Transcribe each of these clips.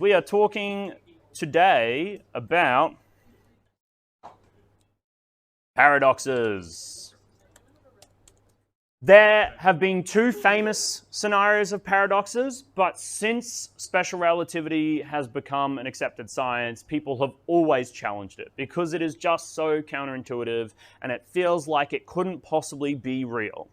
We are talking today about paradoxes. There have been two famous scenarios of paradoxes, but since special relativity has become an accepted science, people have always challenged it because it is just so counterintuitive and it feels like it couldn't possibly be real.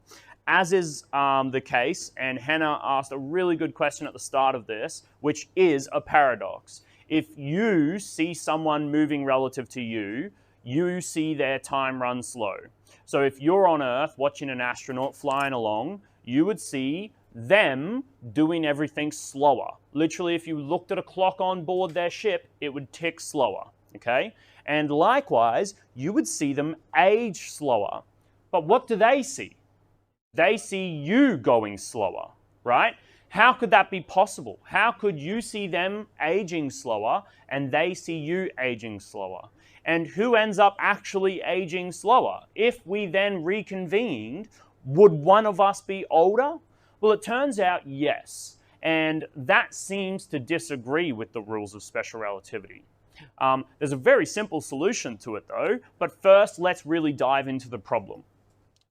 As is the case, and Hannah asked a really good question at the start of this, which is a paradox. If you see someone moving relative to you, you see their time run slow. So if you're on Earth watching an astronaut flying along, you would see them doing everything slower. Literally, if you looked at a clock on board their ship, it would tick slower, okay? And likewise, you would see them age slower. But what do they see? They see you going slower, right? How could that be possible? How could you see them aging slower and they see you aging slower? And who ends up actually aging slower? If we then reconvened, would one of us be older? Well, it turns out yes. And that seems to disagree with the rules of special relativity. There's a very simple solution to it though, but first let's really dive into the problem.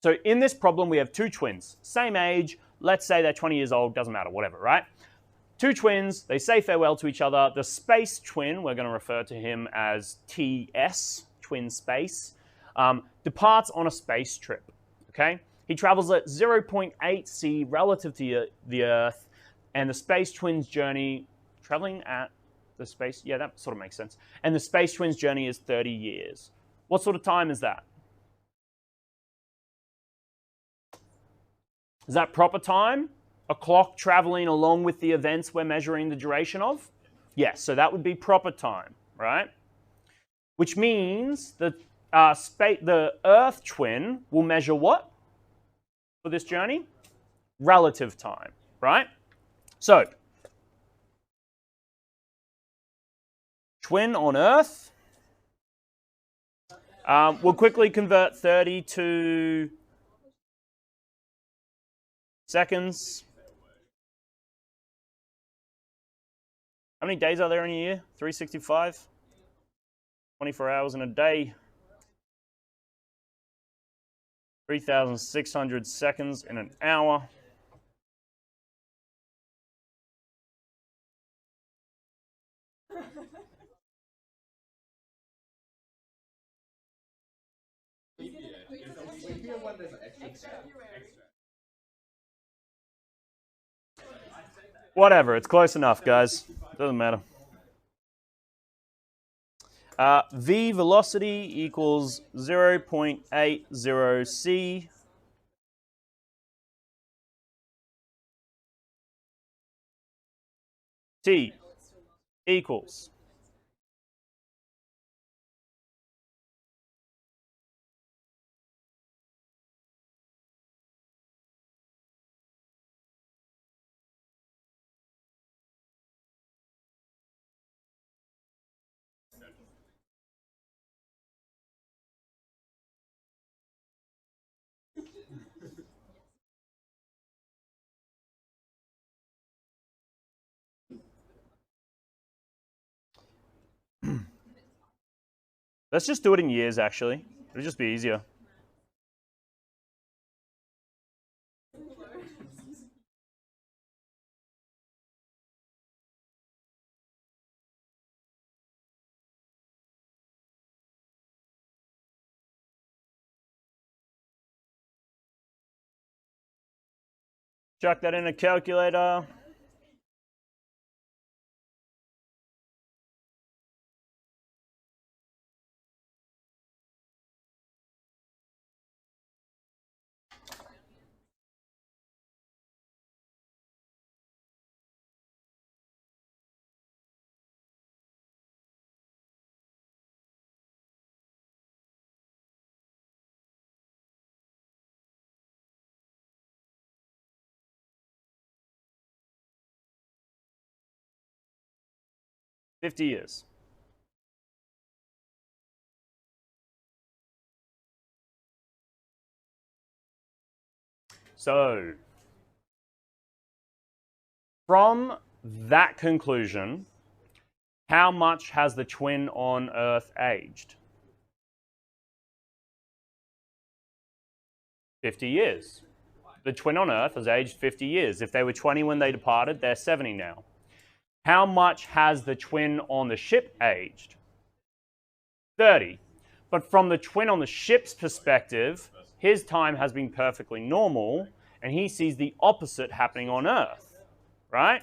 So in this problem, we have two twins, same age, let's say they're 20 years old, doesn't matter, whatever, right? Two twins, they say farewell to each other. The space twin, we're going to refer to him as TS, twin space, departs on a space trip, okay? He travels at 0.8 c relative to the Earth, and the space twin's journey, traveling at the space, yeah, that sort of makes sense. And the space twin's journey is 30 years. What sort of time is that? Is that proper time? A clock traveling along with the events we're measuring the duration of? Yes, so that would be proper time, right? Which means that the Earth twin will measure what for this journey? Relative time, right? So, twin on Earth. We'll quickly convert 30 to seconds. How many days are there in a year? 365? 24 hours in a day. 3,600 seconds in an hour. Whatever, it's close enough, guys. Doesn't matter. V velocity equals 0.80 c. T equals let's just do it in years, actually. It'll just be easier. Chuck that in a calculator. $50 years. So, from that conclusion, How much has the twin on Earth aged? 50 years. The twin on Earth has aged 50 years. If they were 20 when they departed, they're 70 now. How much has the twin on the ship aged? 30. But from the twin on the ship's perspective, his time has been perfectly normal, and he sees the opposite happening on Earth, right?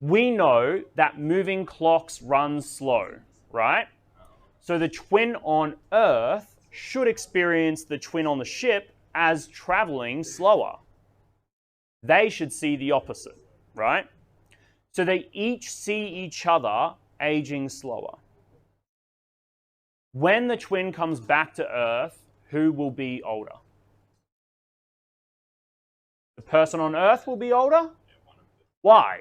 We know that moving clocks run slow, right? So the twin on Earth should experience the twin on the ship as traveling slower. They should see the opposite, right? So they each see each other aging slower. When the twin comes back to Earth, who will be older? The person on Earth will be older? Why?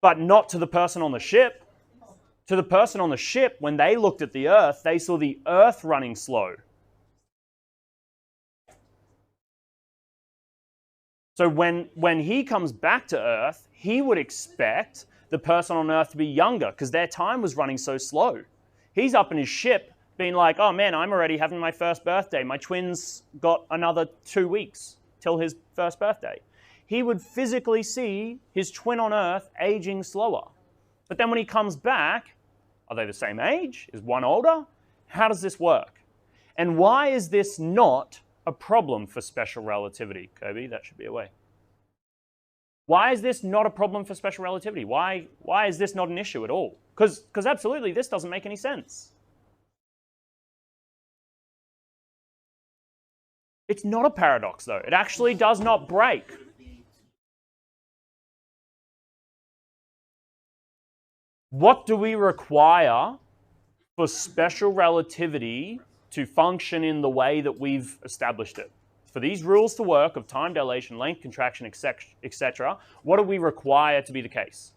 But not to the person on the ship. To the person on the ship, when they looked at the Earth, they saw the Earth running slow. So when he comes back to Earth, he would expect the person on Earth to be younger because their time was running so slow. He's up in his ship being like, oh man, I'm already having my first birthday. My twin's got another 2 weeks till his first birthday. He would physically see his twin on Earth aging slower. But then when he comes back, are they the same age? Is one older? How does this work? And why is this not a problem for special relativity? Kobe, that should be a way. Why is this not a problem for special relativity? Why is this not an issue at all? Because absolutely, this doesn't make any sense. It's not a paradox, though. It actually does not break. What do we require for special relativity to function in the way that we've established it? For these rules to work of time dilation, length contraction, etc., what do we require to be the case?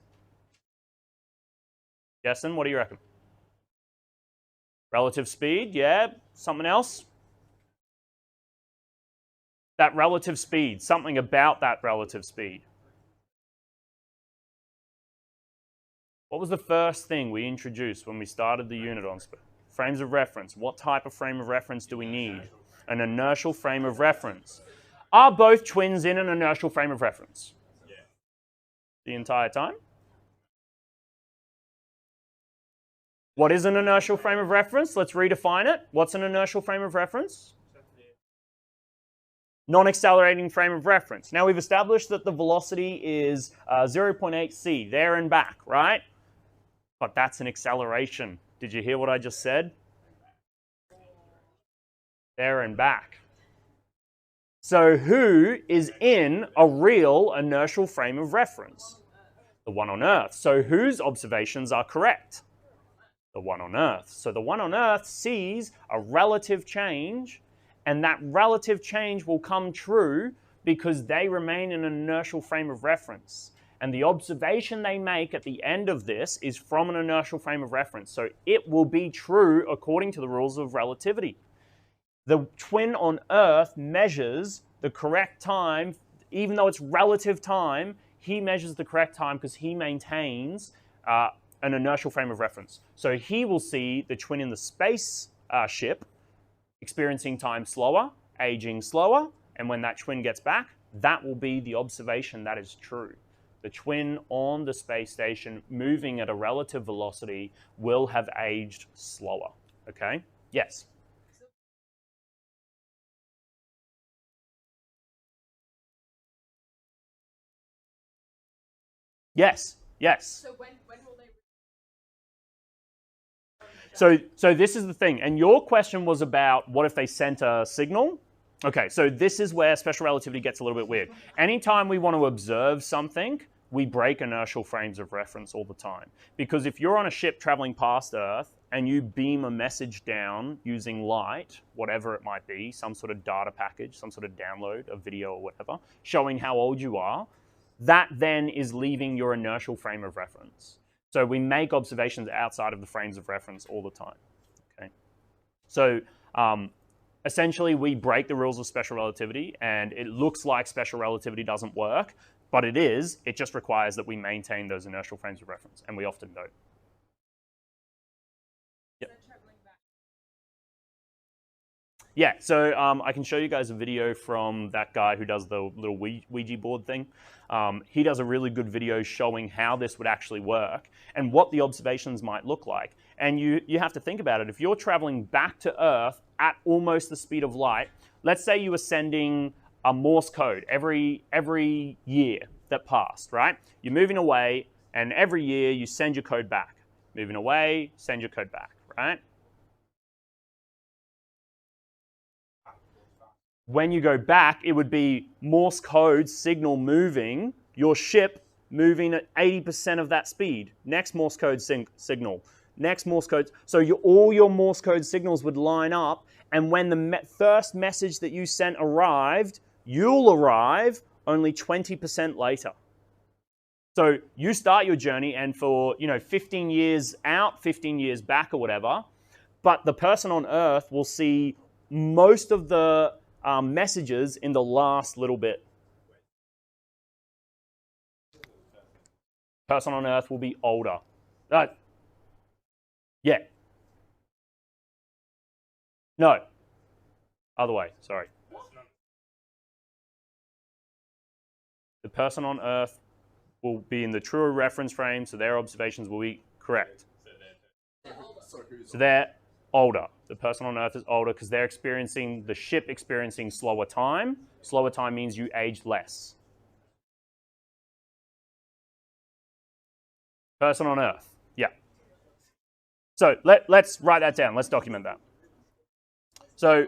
Justin, what do you reckon? Relative speed, yeah. Something else? That relative speed, something about that relative speed. What was the first thing we introduced when we started the unit on frames of reference? What type of frame of reference do we need? An inertial frame of reference. Are both twins in an inertial frame of reference? Yeah. The entire time? What is an inertial frame of reference? Let's redefine it. What's an inertial frame of reference? Non-accelerating frame of reference. Now we've established that the velocity is 0.8 c, there and back, right? But that's an acceleration. Did you hear what I just said? There and back. So who is in a real inertial frame of reference? The one on Earth. So whose observations are correct? The one on Earth. So the one on Earth sees a relative change, and that relative change will come true because they remain in an inertial frame of reference. And the observation they make at the end of this is from an inertial frame of reference. So it will be true according to the rules of relativity. The twin on Earth measures the correct time, even though it's relative time, he measures the correct time because he maintains an inertial frame of reference. So he will see the twin in the space ship experiencing time slower, aging slower, and when that twin gets back, that will be the observation that is true. The twin on the space station moving at a relative velocity will have aged slower, okay? Yes? Yes, yes. So when will they... So this is the thing, and your question was about what if they sent a signal? Okay, so this is where special relativity gets a little bit weird. Anytime we want to observe something, we break inertial frames of reference all the time. Because if you're on a ship traveling past Earth and you beam a message down using light, whatever it might be, some sort of data package, some sort of download, a video or whatever, showing how old you are, that then is leaving your inertial frame of reference. So we make observations outside of the frames of reference all the time. Okay. So essentially we break the rules of special relativity, and it looks like special relativity doesn't work, but it is. It just requires that we maintain those inertial frames of reference, and we often don't. Yeah, so I can show you guys a video from that guy who does the little Ouija board thing. He does a really good video showing how this would actually work and what the observations might look like. And you have to think about it. If you're traveling back to Earth at almost the speed of light, let's say you were sending a Morse code every year that passed, right? You're moving away, and every year you send your code back. Moving away, send your code back, right? When you go back, it would be Morse code signal moving, your ship moving at 80% of that speed. Next Morse code signal, next Morse code. So all your Morse code signals would line up, and when the first message that you sent arrived, you'll arrive only 20% later. So you start your journey, and for 15 years out, 15 years back, or whatever, but the person on Earth will see most of the messages in the last little bit. Person on Earth will be older. Yeah. No. Other way, sorry. The person on Earth will be in the truer reference frame, so their observations will be correct. So they're older. The person on Earth is older because they're experiencing, the ship experiencing slower time. Slower time means you age less. Person on Earth, yeah. So let's write that down. Let's document that. So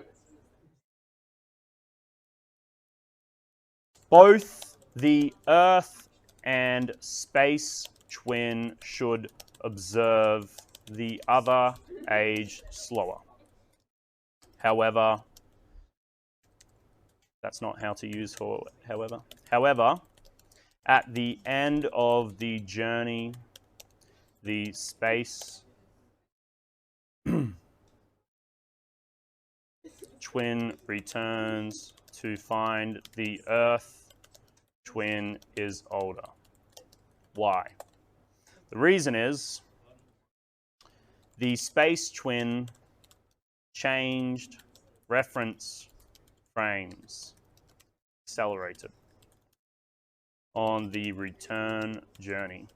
both the Earth and space twin should observe the other age slower. However, that's not how to use for however. However, at the end of the journey, the space twin returns to find the Earth twin is older. Why? The reason is the space twin changed reference frames, accelerated on the return journey.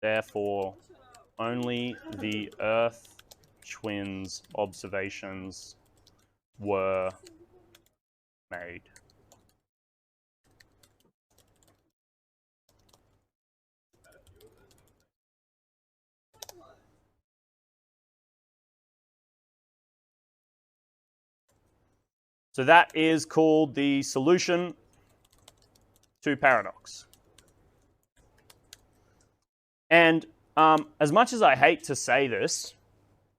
Therefore, only the Earth twins' observations were made. So that is called the solution to paradox. And as much as I hate to say this,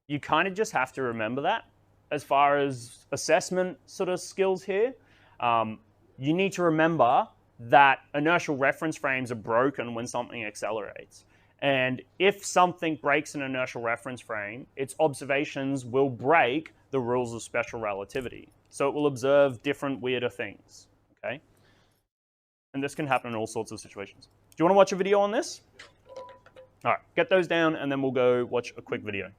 you kind of just have to remember that as far as assessment sort of skills here. You need to remember that inertial reference frames are broken when something accelerates. And if something breaks an inertial reference frame, its observations will break the rules of special relativity. So it will observe different, weirder things, okay? And this can happen in all sorts of situations. Do you want to watch a video on this? All right, get those down, and then we'll go watch a quick video.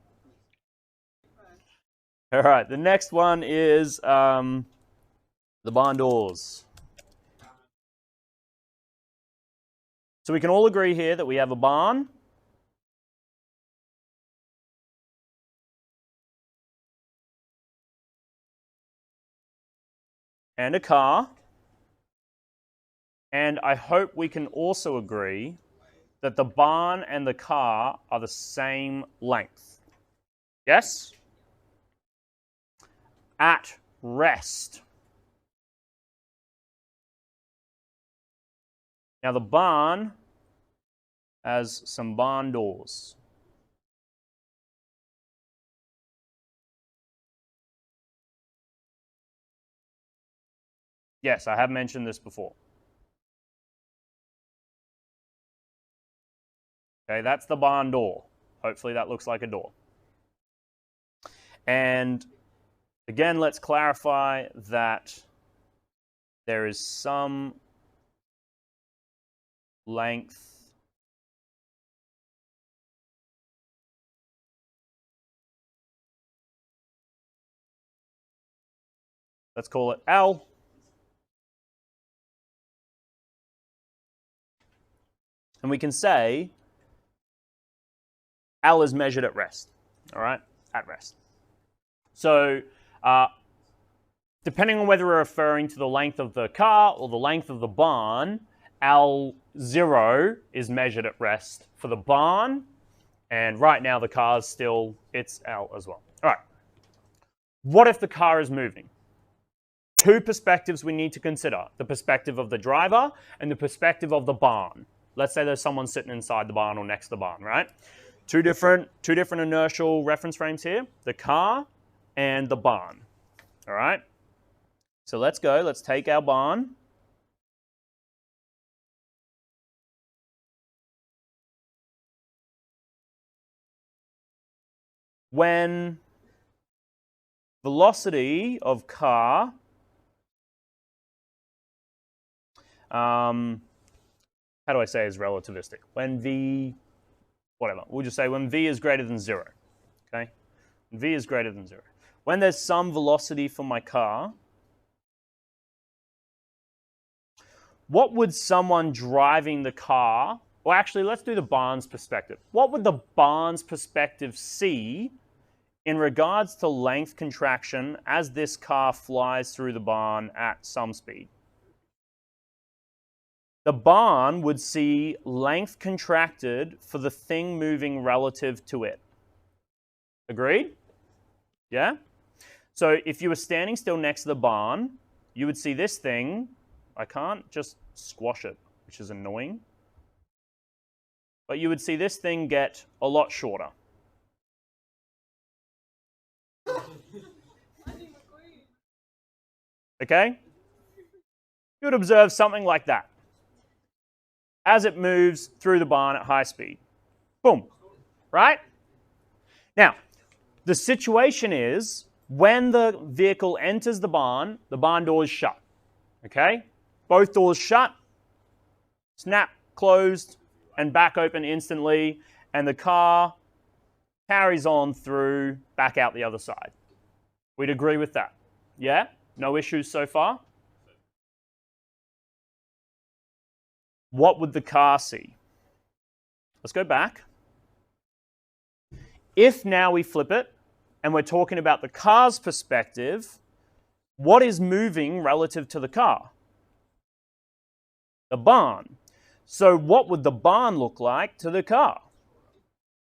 All right, the next one is the barn doors. So we can all agree here that we have a barn. And a car. And I hope we can also agree that the barn and the car are the same length. Yes? At rest. Now the barn has some barn doors. Yes, I have mentioned this before. Okay, that's the barn door. Hopefully that looks like a door. And again, let's clarify that there is some length let's call it L. And we can say L is measured at rest, all right, at rest. So depending on whether we're referring to the length of the car or the length of the barn, L0 is measured at rest for the barn, and right now the car's still, it's L as well. All right, what if the car is moving? Two perspectives we need to consider, the perspective of the driver and the perspective of the barn. Let's say there's someone sitting inside the barn or next to the barn, right? Two different inertial reference frames here, the car and the barn, all right? So let's go, let's take our barn. When velocity of car how do I say is relativistic? When v, whatever, we'll just say when v is greater than 0, okay? When v is greater than 0. When there's some velocity for my car, what would someone driving the car, well actually let's do the barn's perspective. What would the barn's perspective see in regards to length contraction as this car flies through the barn at some speed? The barn would see length contracted for the thing moving relative to it. Agreed? Yeah? So if you were standing still next to the barn, you would see this thing. I can't just squash it, which is annoying. But you would see this thing get a lot shorter. Okay? You would observe something like that as it moves through the barn at high speed. Boom. Right? Now, the situation is when the vehicle enters the barn door is shut. Okay? Both doors shut, snap, closed, and back open instantly, and the car carries on through, back out the other side. We'd agree with that. Yeah? No issues so far? What would the car see? Let's go back. If now we flip it, and we're talking about the car's perspective, what is moving relative to the car? The barn. So what would the barn look like to the car?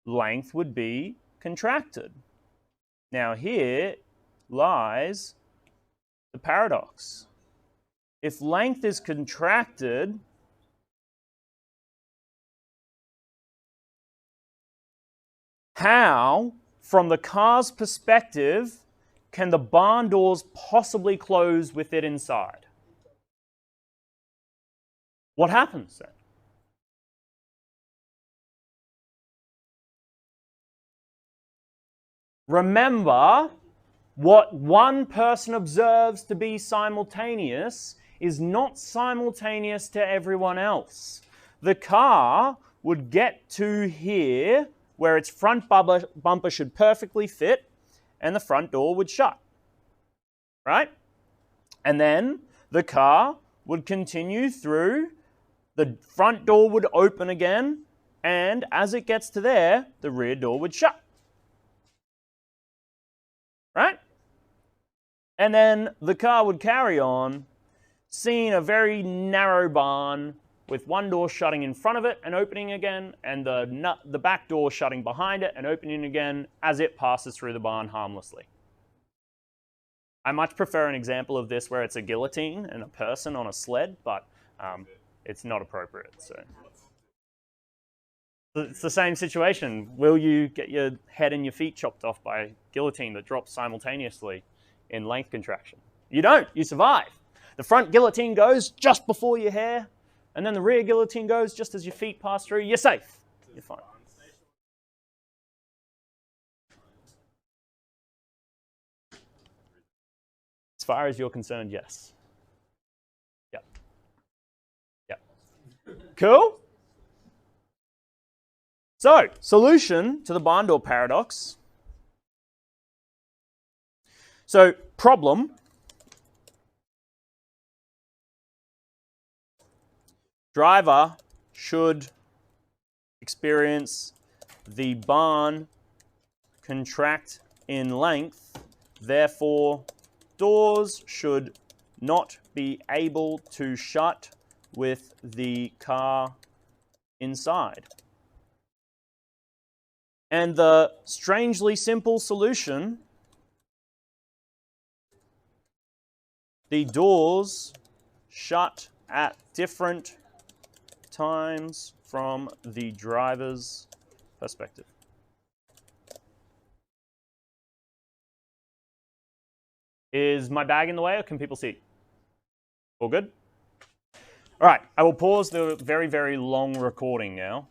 Length would be contracted. Now here lies the paradox. If length is contracted, how, from the car's perspective, can the barn doors possibly close with it inside? What happens then? Remember, what one person observes to be simultaneous is not simultaneous to everyone else. The car would get to here, where its front bumper should perfectly fit, and the front door would shut, right? And then the car would continue through, the front door would open again, and as it gets to there, the rear door would shut, right? And then the car would carry on, seeing a very narrow barn with one door shutting in front of it and opening again, and the back door shutting behind it and opening again as it passes through the barn harmlessly. I much prefer an example of this where it's a guillotine and a person on a sled, but it's not appropriate. So it's the same situation. Will you get your head and your feet chopped off by a guillotine that drops simultaneously in length contraction? You don't. You survive. The front guillotine goes just before your hair, and then the rear guillotine goes just as your feet pass through. You're safe. You're fine. As far as you're concerned, yes. Yep. Yep. Cool? So, solution to the barn door paradox. So, problem. Driver should experience the barn contract in length, therefore doors should not be able to shut with the car inside. And the strangely simple solution, the doors shut at different times from the driver's perspective. Is my bag in the way or can people see? All good? All right, I will pause the very, very long recording now.